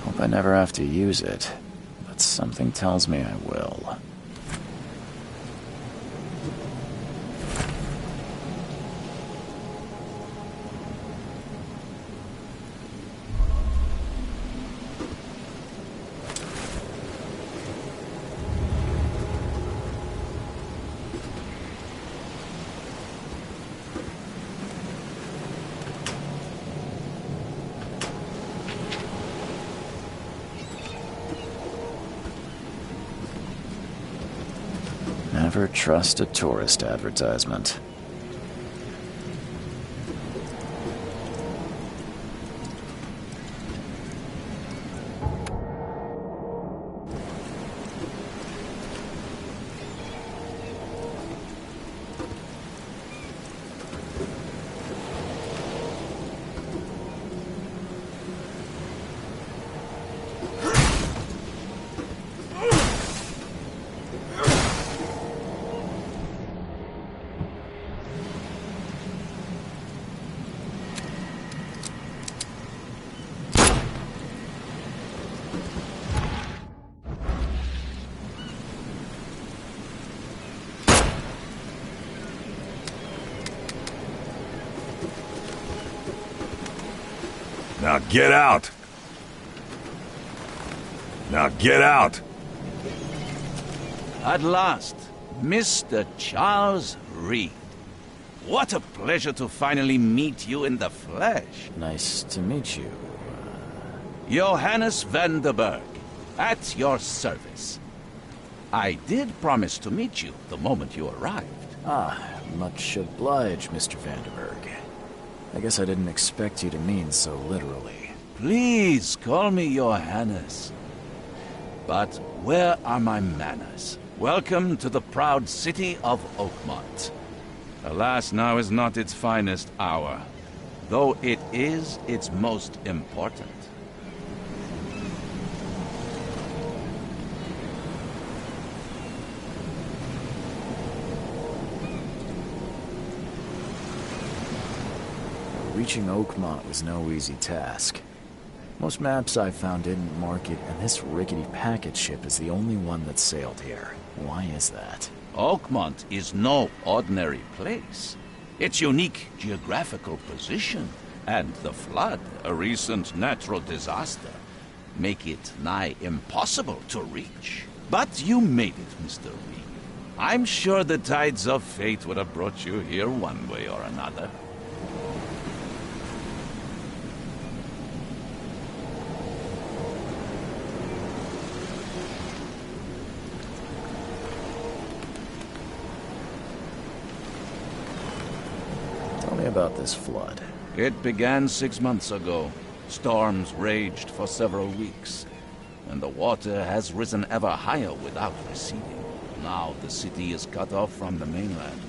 Hope I never have to use it, but something tells me I will. Never trust a tourist advertisement. Now get out! Now get out! At last, Mr. Charles Reed. What a pleasure to finally meet you in the flesh. Nice to meet you. Johannes Vanderberg, at your service. I did promise to meet you the moment you arrived. Much obliged, Mr. Vanderberg. I guess I didn't expect you to mean so literally. Please call me Johannes. But where are my manners? Welcome to the proud city of Oakmont. Alas, now is not its finest hour, though it is its most important. Reaching Oakmont was no easy task. Most maps I found didn't mark it, and this rickety packet ship is the only one that sailed here. Why is that? Oakmont is no ordinary place. Its unique geographical position and the flood, a recent natural disaster, make it nigh impossible to reach. But you made it, Mr. Reed. I'm sure the tides of fate would have brought you here one way or another. Tell me about this flood. It began 6 months ago. Storms raged for several weeks, and the water has risen ever higher without receding. Now the city is cut off from the mainland.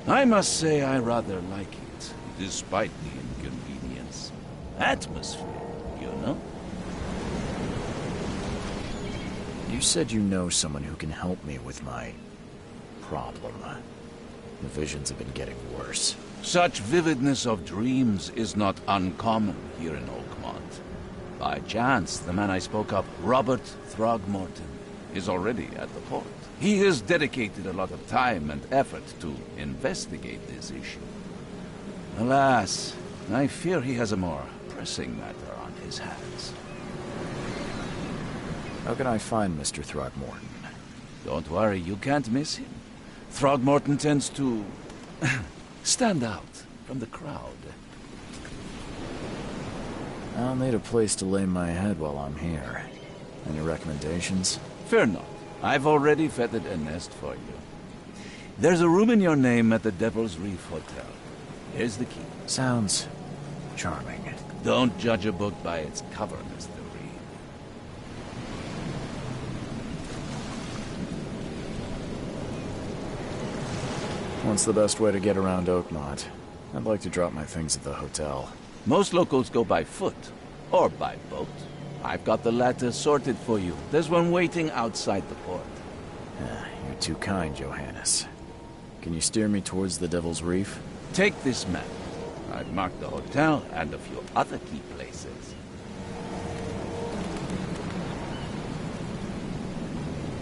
I must say I rather like it, despite the inconvenience. Atmosphere, you know? You said you know someone who can help me with my problem. The visions have been getting worse. Such vividness of dreams is not uncommon here in Oakmont. By chance, the man I spoke of, Robert Throgmorton, is already at the port. He has dedicated a lot of time and effort to investigate this issue. Alas, I fear he has a more pressing matter on his hands. How can I find Mr. Throgmorton? Don't worry, you can't miss him. Throgmorton tends to stand out from the crowd. I'll need a place to lay my head while I'm here. Any recommendations? Fear not. I've already fettered a nest for you. There's a room in your name at the Devil's Reef Hotel. Here's the key. Sounds charming. Don't judge a book by its cover, Mr. Reed. What's the best way to get around Oakmont? I'd like to drop my things at the hotel. Most locals go by foot, or by boat. I've got the latter sorted for you. There's one waiting outside the port. You're too kind, Johannes. Can you steer me towards the Devil's Reef? Take this map. I've marked the hotel and a few other key places.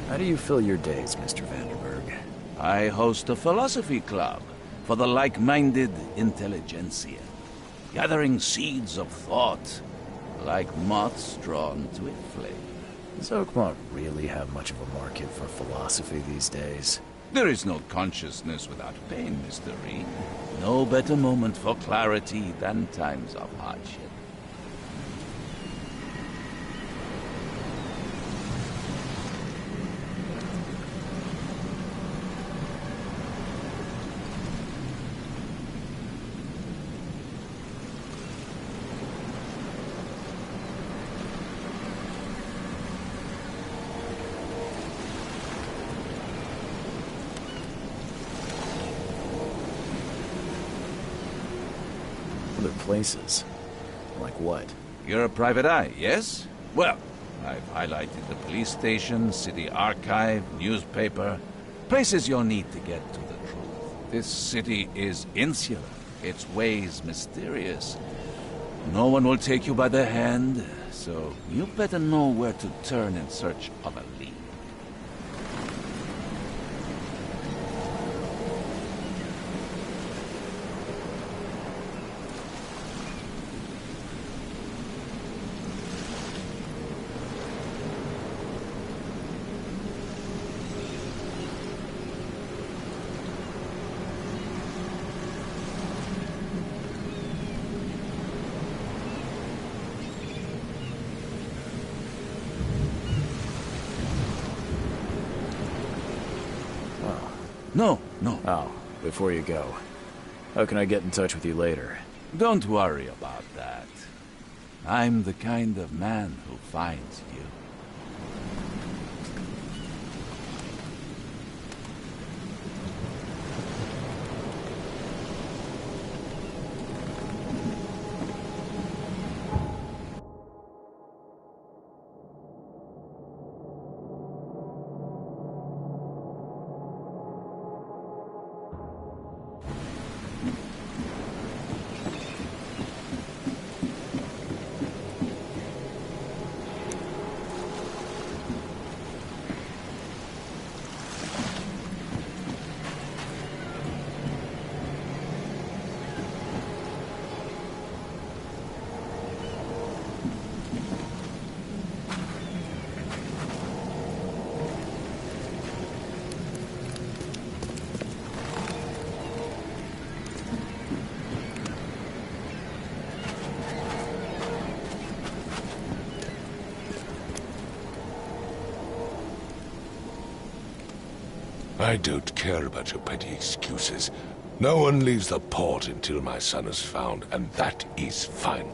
How do you fill your days, Mr. Vanderberg? I host a philosophy club for the like-minded intelligentsia, gathering seeds of thought like moths drawn to a flame. Does Oakmont really have much of a market for philosophy these days? There is no consciousness without pain, Mr. Reed. No better moment for clarity than times of hardship. Other places? Like what? You're a private eye, yes? Well, I've highlighted the police station, city archive, newspaper. Places you'll need to get to the truth. This city is insular, its ways mysterious. No one will take you by the hand, so you better know where to turn in search of a lead. No. Oh, before you go, how can I get in touch with you later? Don't worry about that. I'm the kind of man who finds you. I don't care about your petty excuses. No one leaves the port until my son is found, and that is fine.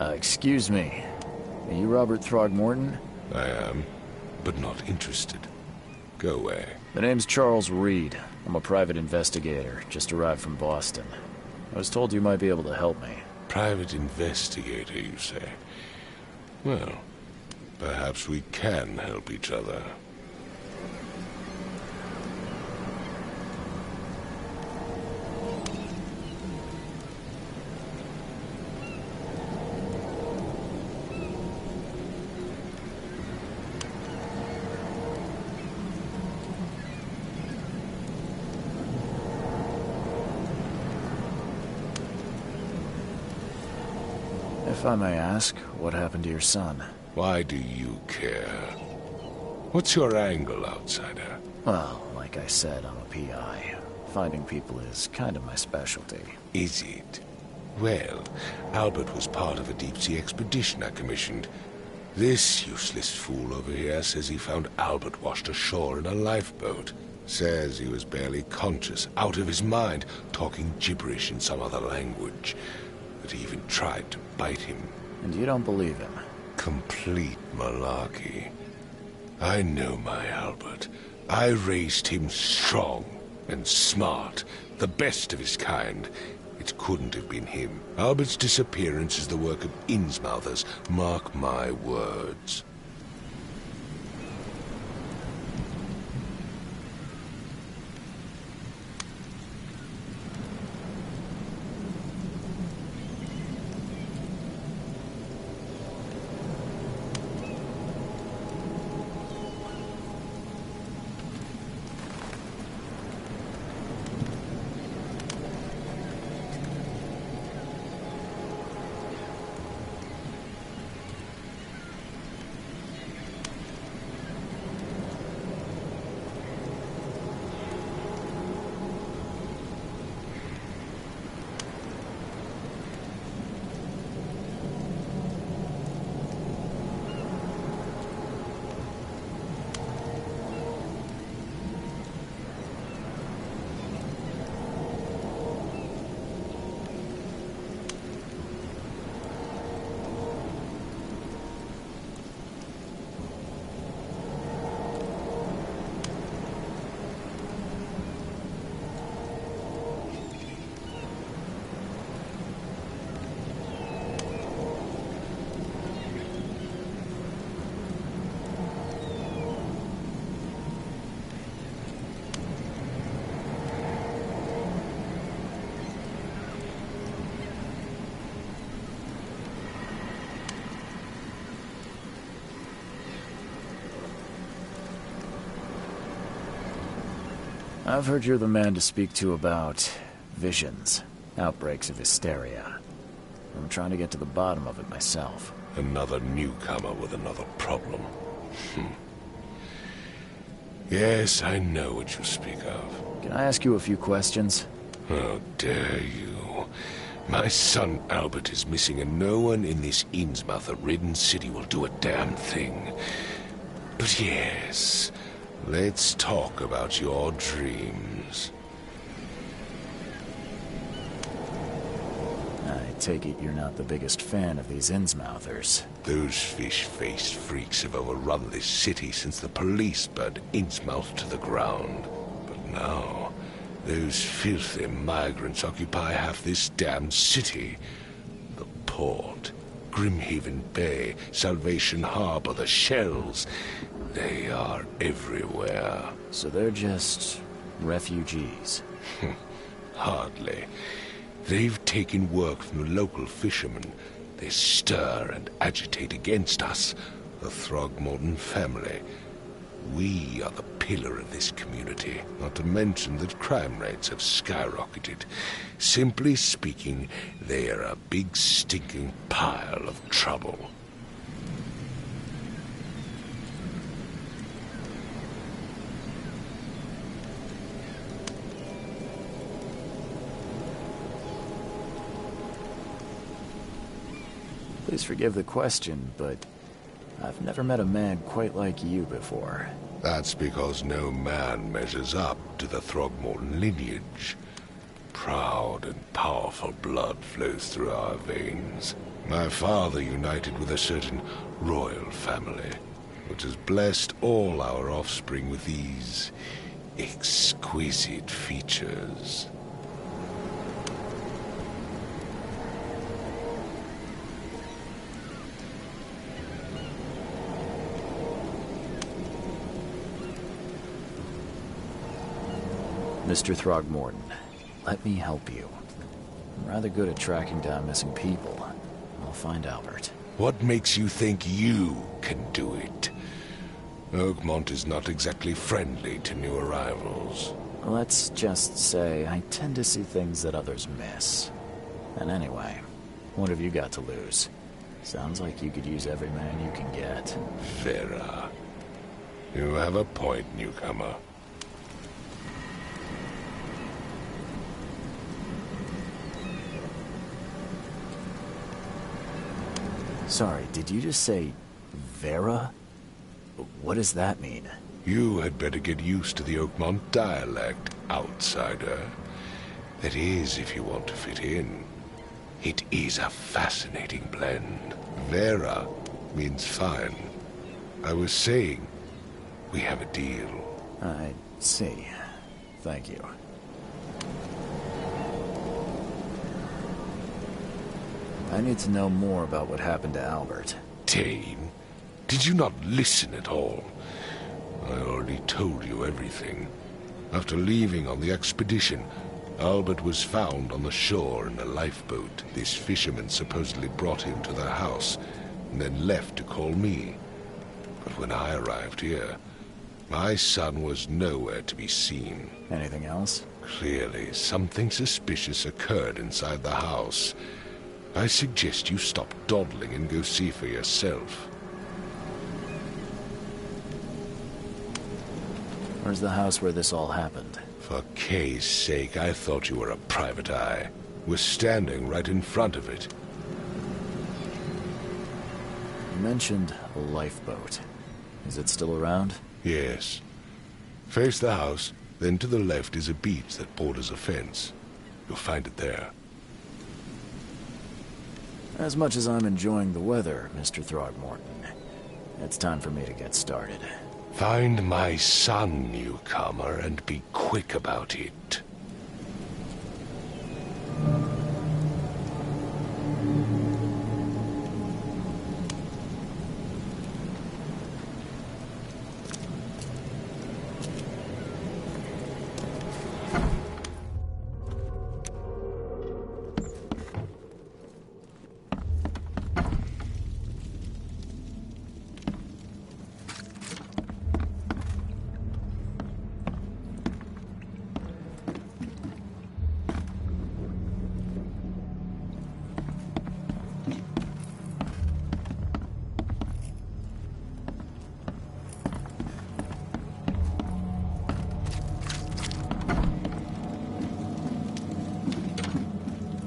Excuse me. Are you Robert Throgmorton? I am, but not interested. Go away. The name's Charles Reed. I'm a private investigator, just arrived from Boston. I was told you might be able to help me. Private investigator, you say? Well, perhaps we can help each other. If I may ask, what happened to your son? Why do you care? What's your angle, outsider? Well, like I said, I'm a PI. Finding people is kind of my specialty. Is it? Well, Albert was part of a deep-sea expedition I commissioned. This useless fool over here says he found Albert washed ashore in a lifeboat. Says he was barely conscious, out of his mind, talking gibberish in some other language. That he even tried to bite him. And you don't believe him? Complete malarkey. I know my Albert. I raised him strong and smart, the best of his kind. It couldn't have been him. Albert's disappearance is the work of Innsmouthers, mark my words. I've heard you're the man to speak to about visions, outbreaks of hysteria. I'm trying to get to the bottom of it myself. Another newcomer with another problem. Yes, I know what you speak of. Can I ask you a few questions? How dare you? My son Albert is missing, and no one in this Innsmouth-ridden city will do a damn thing. But yes, let's talk about your dreams. I take it you're not the biggest fan of these Innsmouthers. Those fish-faced freaks have overrun this city since the police burned Innsmouth to the ground. But now, those filthy migrants occupy half this damned city. The port, Grimhaven Bay, Salvation Harbor, the shells. They are everywhere. So they're just refugees? Hardly. They've taken work from the local fishermen. They stir and agitate against us, the Throgmorton family. We are the pillar of this community, not to mention that crime rates have skyrocketed. Simply speaking, they are a big stinking pile of trouble. Please forgive the question, but I've never met a man quite like you before. That's because no man measures up to the Throgmorton lineage. Proud and powerful blood flows through our veins. My father united with a certain royal family, which has blessed all our offspring with these exquisite features. Mr. Throgmorton, let me help you. I'm rather good at tracking down missing people. I'll find Albert. What makes you think you can do it? Oakmont is not exactly friendly to new arrivals. Let's just say I tend to see things that others miss. And anyway, what have you got to lose? Sounds like you could use every man you can get. Vera. You have a point, newcomer. Sorry, did you just say Vera? What does that mean? You had better get used to the Oakmont dialect, outsider. That is, if you want to fit in. It is a fascinating blend. Vera means fine. I was saying, we have a deal. I see. Thank you. I need to know more about what happened to Albert. Dane, did you not listen at all? I already told you everything. After leaving on the expedition, Albert was found on the shore in a lifeboat. This fisherman supposedly brought him to their house, and then left to call me. But when I arrived here, my son was nowhere to be seen. Anything else? Clearly, something suspicious occurred inside the house. I suggest you stop dawdling and go see for yourself. Where's the house where this all happened? For Kay's sake, I thought you were a private eye. We're standing right in front of it. You mentioned a lifeboat. Is it still around? Yes. Face the house, then to the left is a beach that borders a fence. You'll find it there. As much as I'm enjoying the weather, Mr. Throgmorton, it's time for me to get started. Find my son, newcomer, and be quick about it.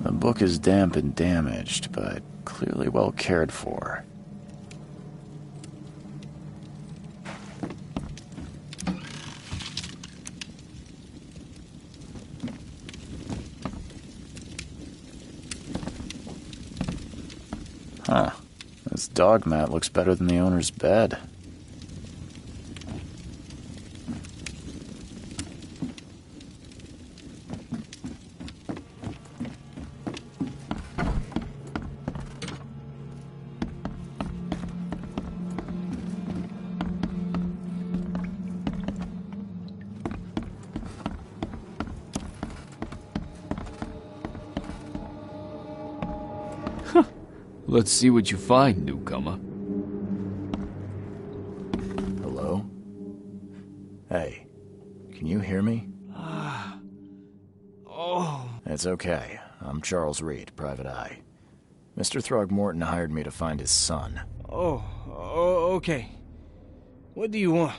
The book is damp and damaged, but clearly well cared for. Huh. This dog mat looks better than the owner's bed. Let's see what you find, newcomer. Hello? Hey, can you hear me? Oh. It's okay. I'm Charles Reed, Private Eye. Mr. Throgmorton hired me to find his son. Oh, okay. What do you want?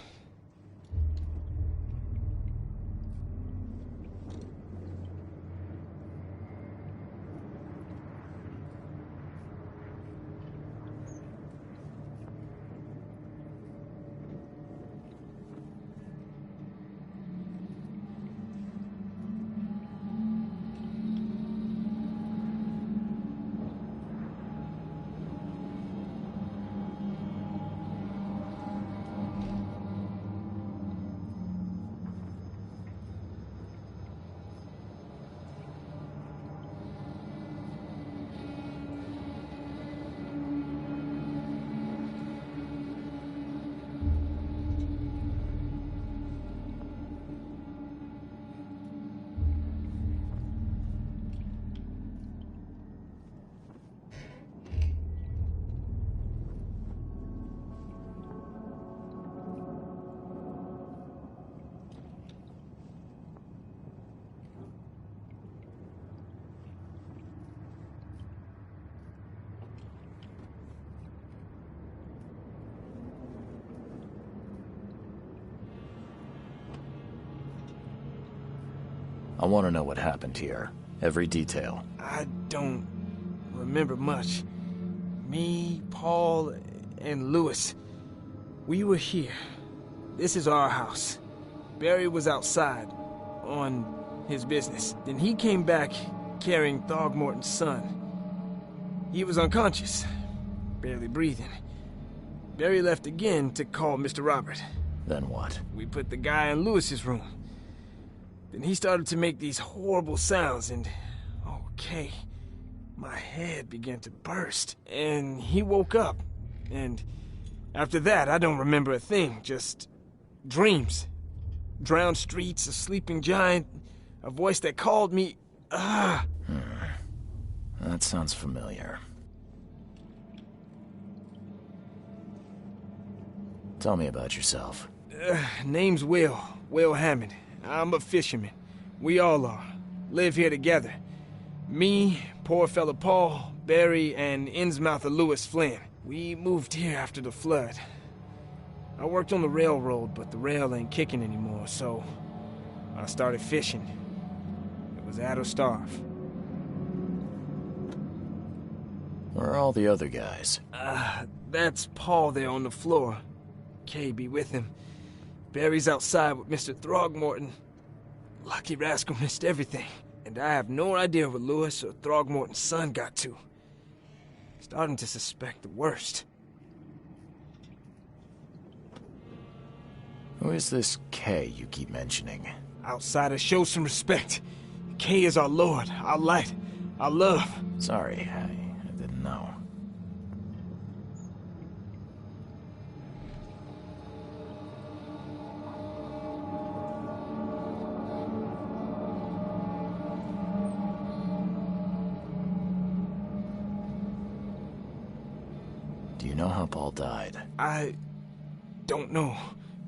I want to know what happened here. Every detail. I don't remember much. Me, Paul, and Louis, we were here. This is our house. Barry was outside, on his business. Then he came back carrying Throgmorton's son. He was unconscious, barely breathing. Barry left again to call Mr. Robert. Then what? We put the guy in Louis's room. Then he started to make these horrible sounds and... okay, my head began to burst. And he woke up. And after that, I don't remember a thing, just dreams. Drowned streets, a sleeping giant, a voice that called me... That sounds familiar. Tell me about yourself. Name's Will Hammond. I'm a fisherman. We all are. Live here together. Me, poor fella Paul, Barry, and Innsmouther Louis Flynn. We moved here after the flood. I worked on the railroad, but the rail ain't kicking anymore, so I started fishing. It was at or starve. Where are all the other guys? That's Paul there on the floor. Kay be with him. Barry's outside with Mr. Throgmorton. Lucky rascal missed everything. And I have no idea where Louis or Throgmorton's son got to. Starting to suspect the worst. Who is this Kay you keep mentioning? Outsiders, show some respect. Kay is our lord, our light, our love. Sorry, I didn't know. Do you know how Paul died? I don't know.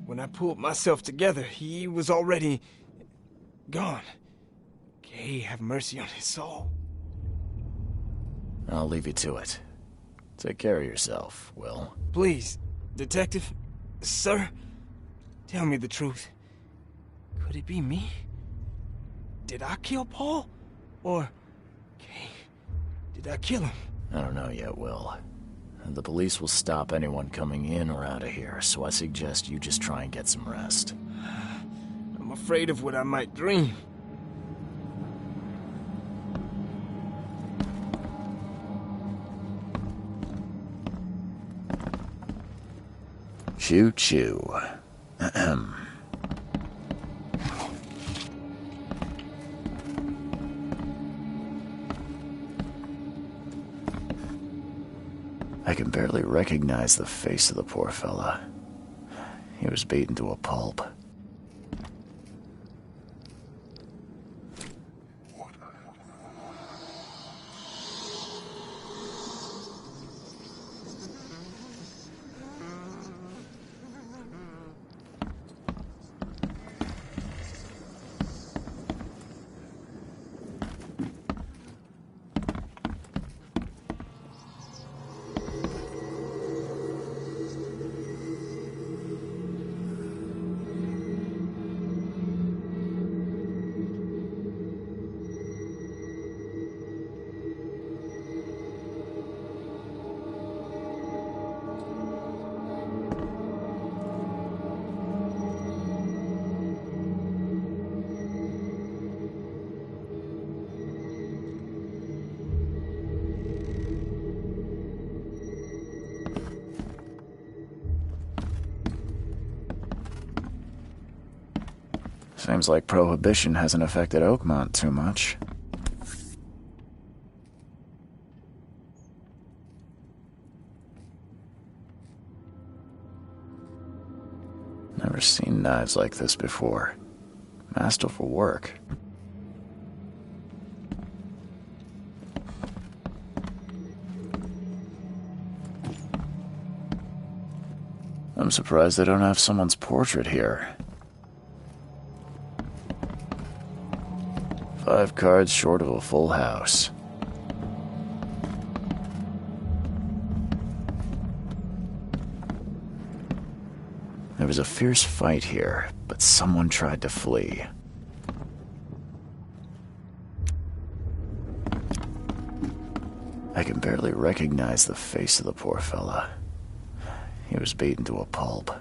When I pulled myself together, he was already gone. Kay, have mercy on his soul. I'll leave you to it. Take care of yourself, Will. Please, Detective, sir, tell me the truth. Could it be me? Did I kill Paul? Or, Kay, did I kill him? I don't know yet, Will. The police will stop anyone coming in or out of here, so I suggest you just try and get some rest. I'm afraid of what I might dream. Choo-choo. Ahem. I can barely recognize the face of the poor fella. He was beaten to a pulp. Seems like Prohibition hasn't affected Oakmont too much. Never seen knives like this before. Masterful work. I'm surprised they don't have someone's portrait here. 5 cards short of a full house. There was a fierce fight here, but someone tried to flee. I can barely recognize the face of the poor fella. He was beaten to a pulp.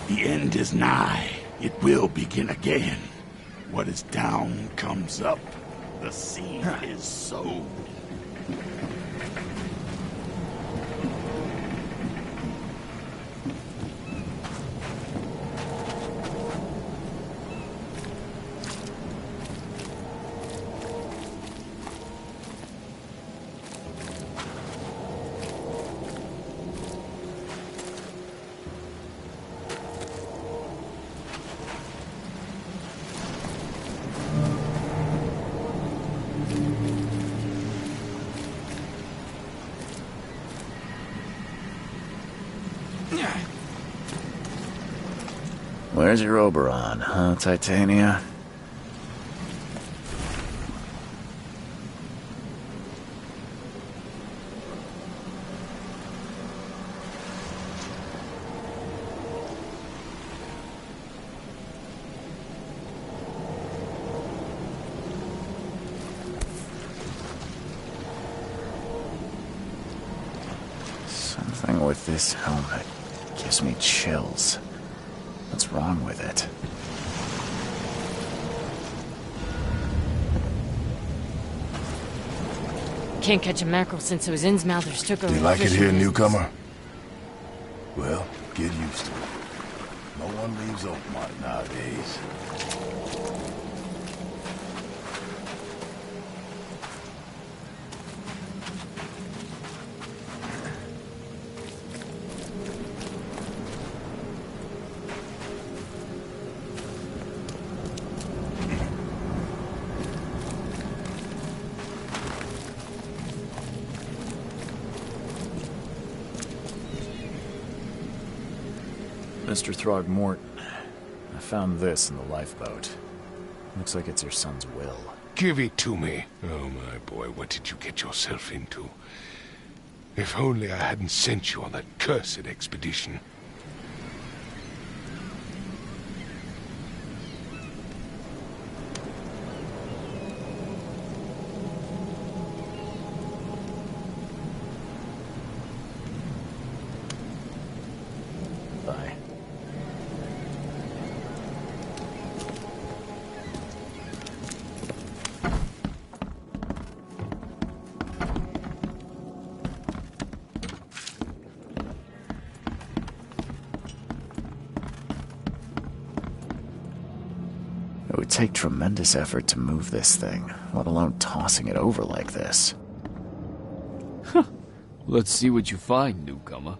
The end is nigh. It will begin again. What is down comes up. The seed is sown. Where's your Oberon, huh, Titania? Something with this helmet gives me chills. What's wrong with it? Can't catch a mackerel since those Innsmouthers took over. You like it fishing here, business. newcomer? Well, get used to it. No one leaves Oakmont nowadays. Mr. Throgmorton, I found this in the lifeboat. Looks like it's your son's will. Give it to me. Oh, my boy, what did you get yourself into? If only I hadn't sent you on that cursed expedition. Bye. It would take tremendous effort to move this thing, let alone tossing it over like this. Let's see what you find, newcomer.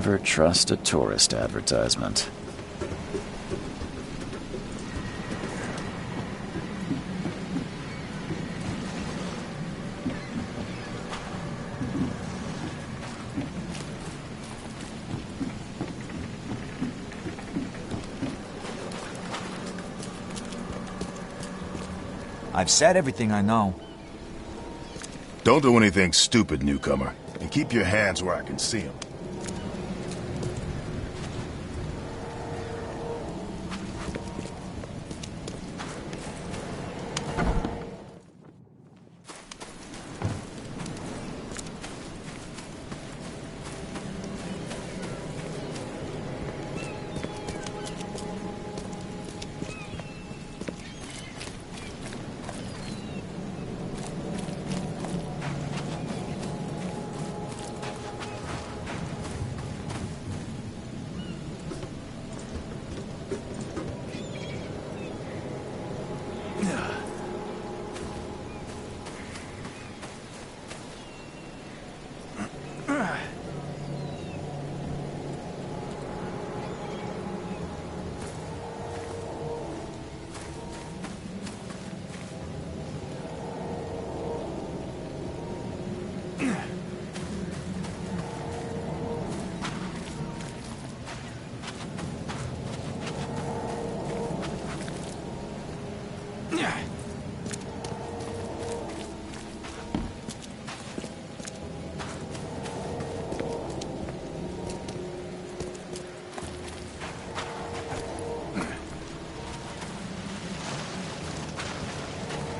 Never trust a tourist advertisement. I've said everything I know. Don't do anything stupid, newcomer. And keep your hands where I can see them.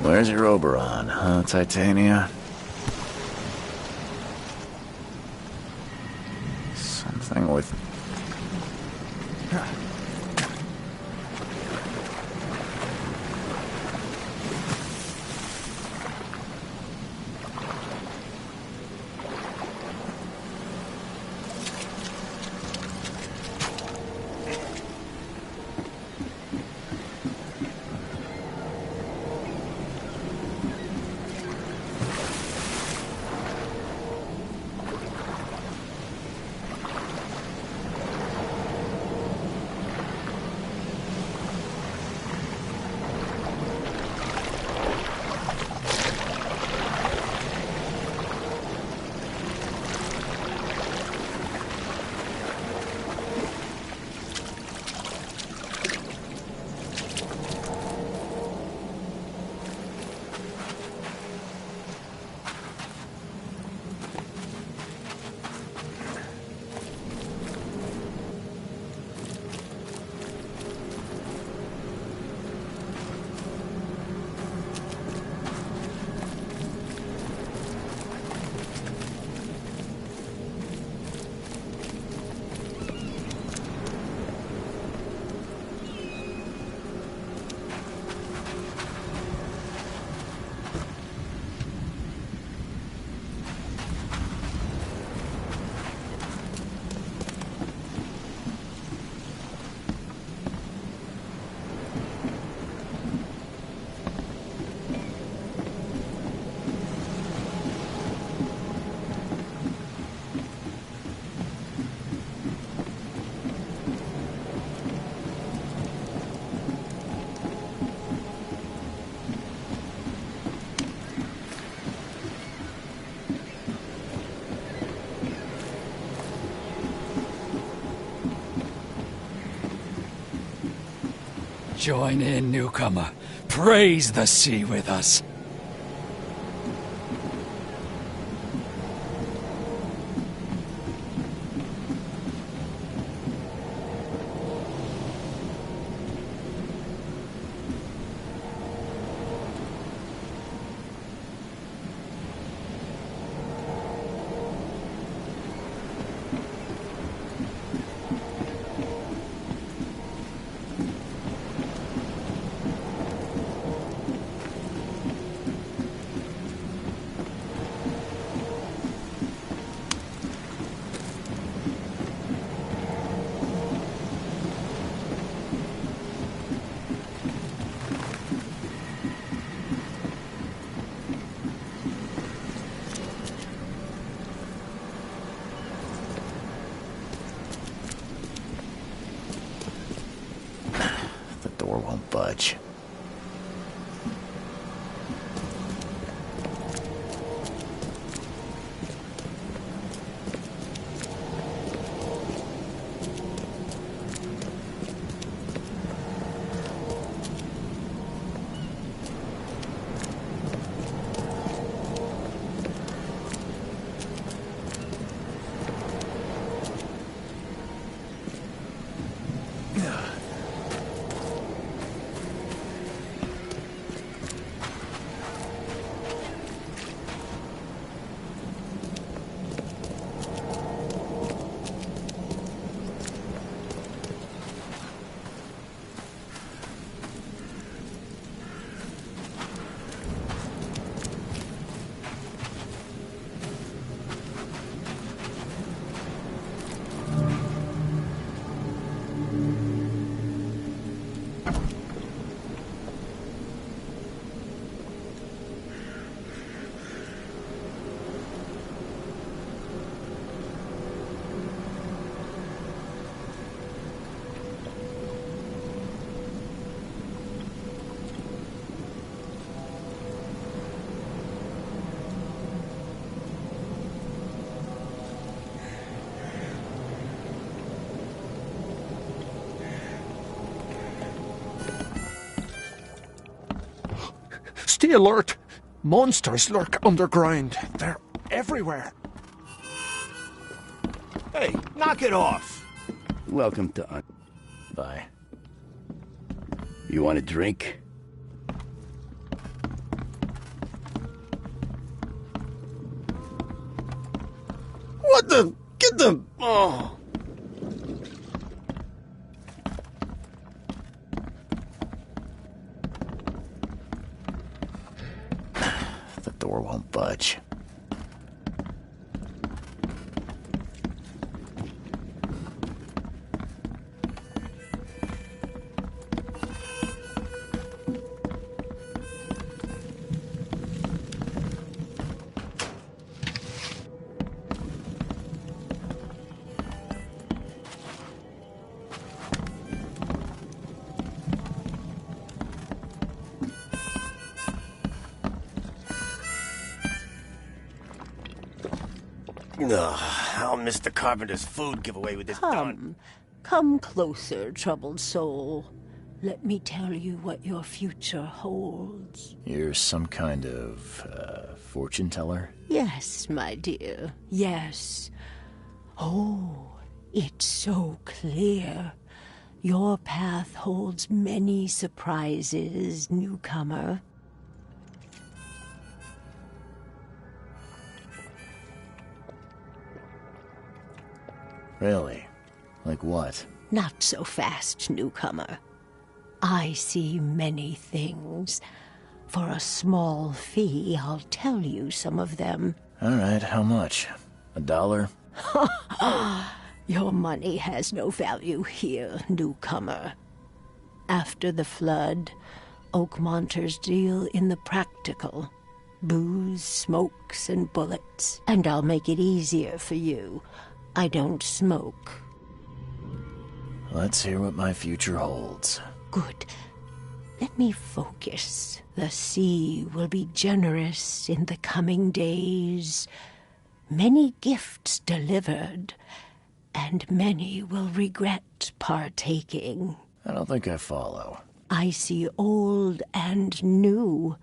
Where's your Oberon, huh, Titania? Something with... Join in, newcomer. Praise the sea with us. won't budge. Stay alert! Monsters lurk underground. They're everywhere. Hey, knock it off! Welcome to Bye. You want a drink? What the? Get the... Oh! The door won't budge. I'll miss the carpenter's food giveaway with this darn... Come closer, troubled soul. Let me tell you what your future holds. You're some kind of, fortune teller? Yes, my dear, yes. Oh, it's so clear. Your path holds many surprises, newcomer. Really? Like what? Not so fast, newcomer. I see many things. For a small fee, I'll tell you some of them. All right, how much? $1? Your money has no value here, newcomer. After the flood, Oakmonters deal in the practical. Booze, smokes, and bullets. And I'll make it easier for you. I don't smoke. Let's hear what my future holds. Good. Let me focus. The sea will be generous in the coming days. Many gifts delivered, and many will regret partaking. I don't think I follow. I see old and new.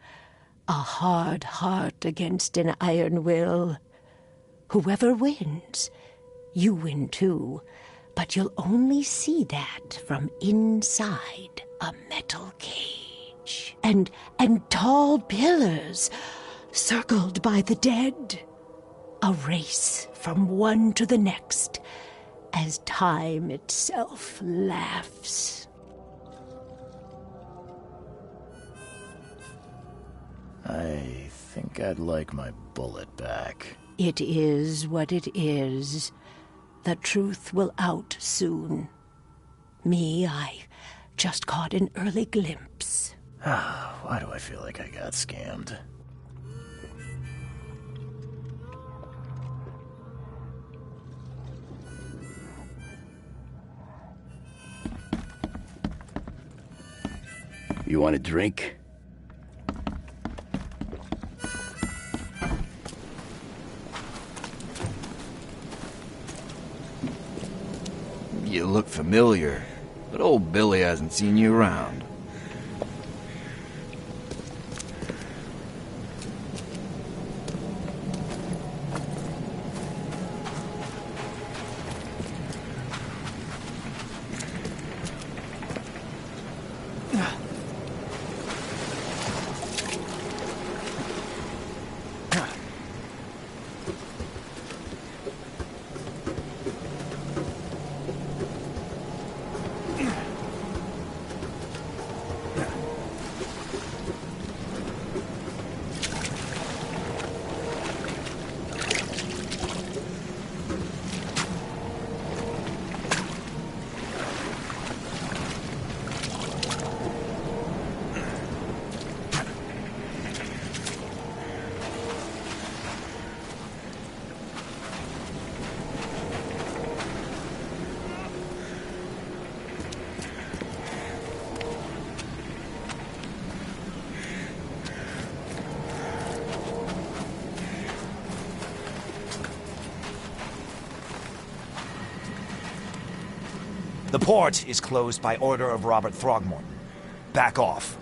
A hard heart against an iron will. Whoever wins, you win too. But you'll only see that from inside a metal cage. And tall pillars circled by the dead. A race from one to the next as time itself laughs. I think I'd like my bullet back. It is what it is. The truth will out soon. Me, I just caught an early glimpse. Why do I feel like I got scammed? You want a drink? You look familiar, but old Billy hasn't seen you around. The port is closed by order of Robert Throgmorton. Back off.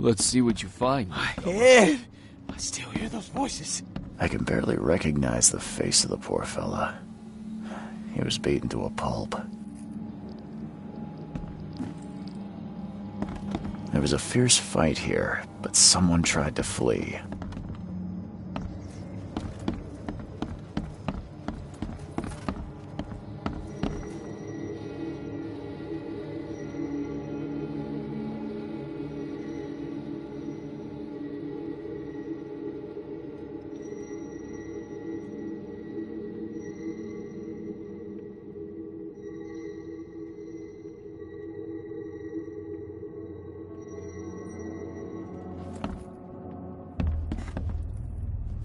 Let's see what you find. My head! I still hear those voices. I can barely recognize the face of the poor fella. He was beaten to a pulp. There was a fierce fight here, but someone tried to flee.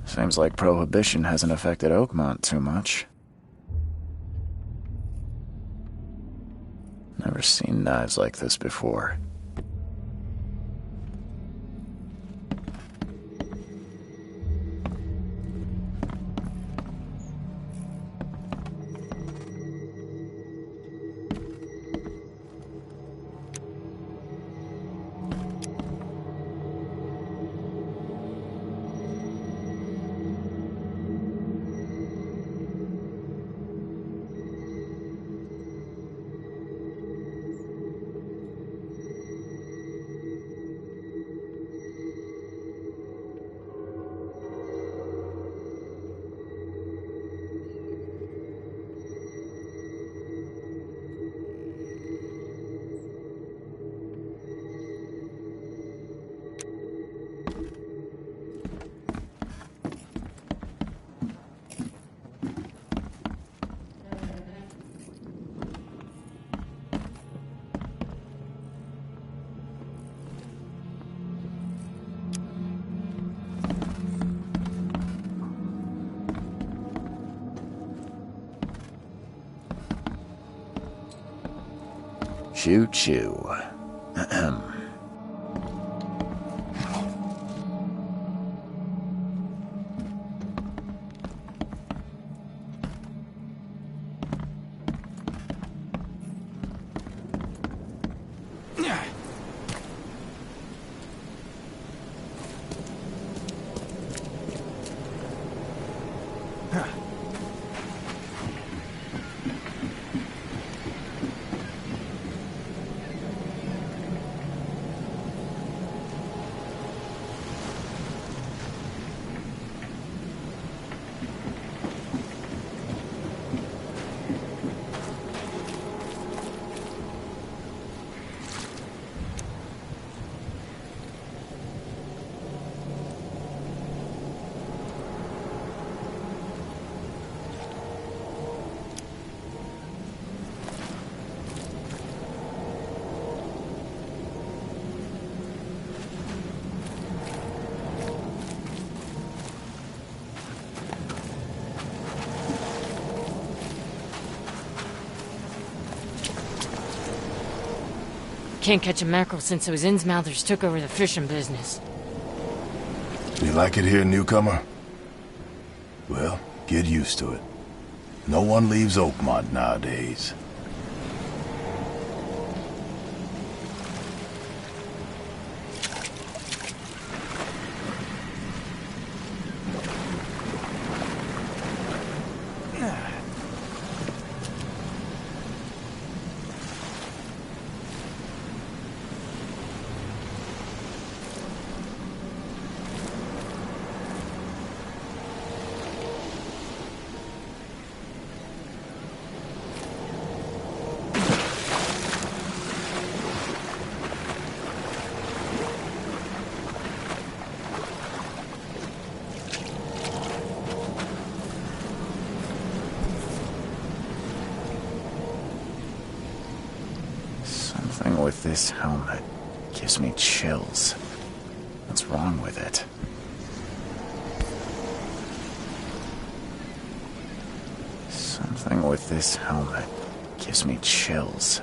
Seems like Prohibition hasn't affected Oakmont too much. Never seen knives like this before. Choo choo. Ahem. Can't catch a mackerel since those Innsmouthers took over the fishing business. You like it here, newcomer? Well, get used to it. No one leaves Oakmont nowadays. Something with this helmet gives me chills. What's wrong with it? Something with this helmet gives me chills.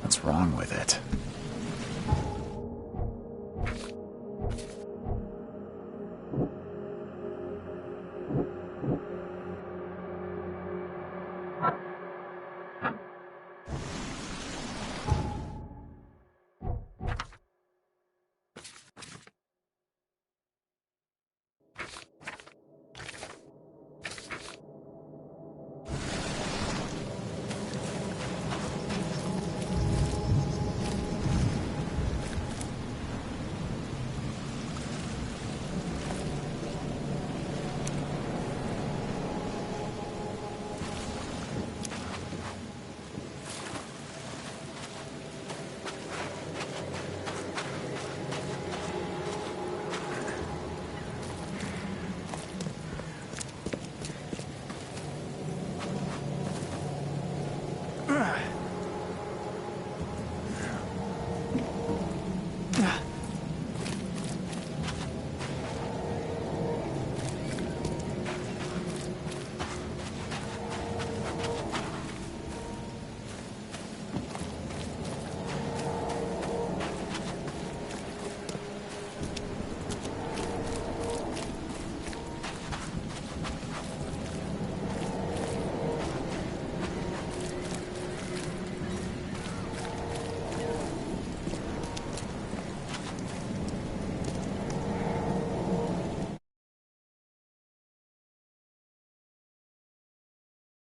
What's wrong with it?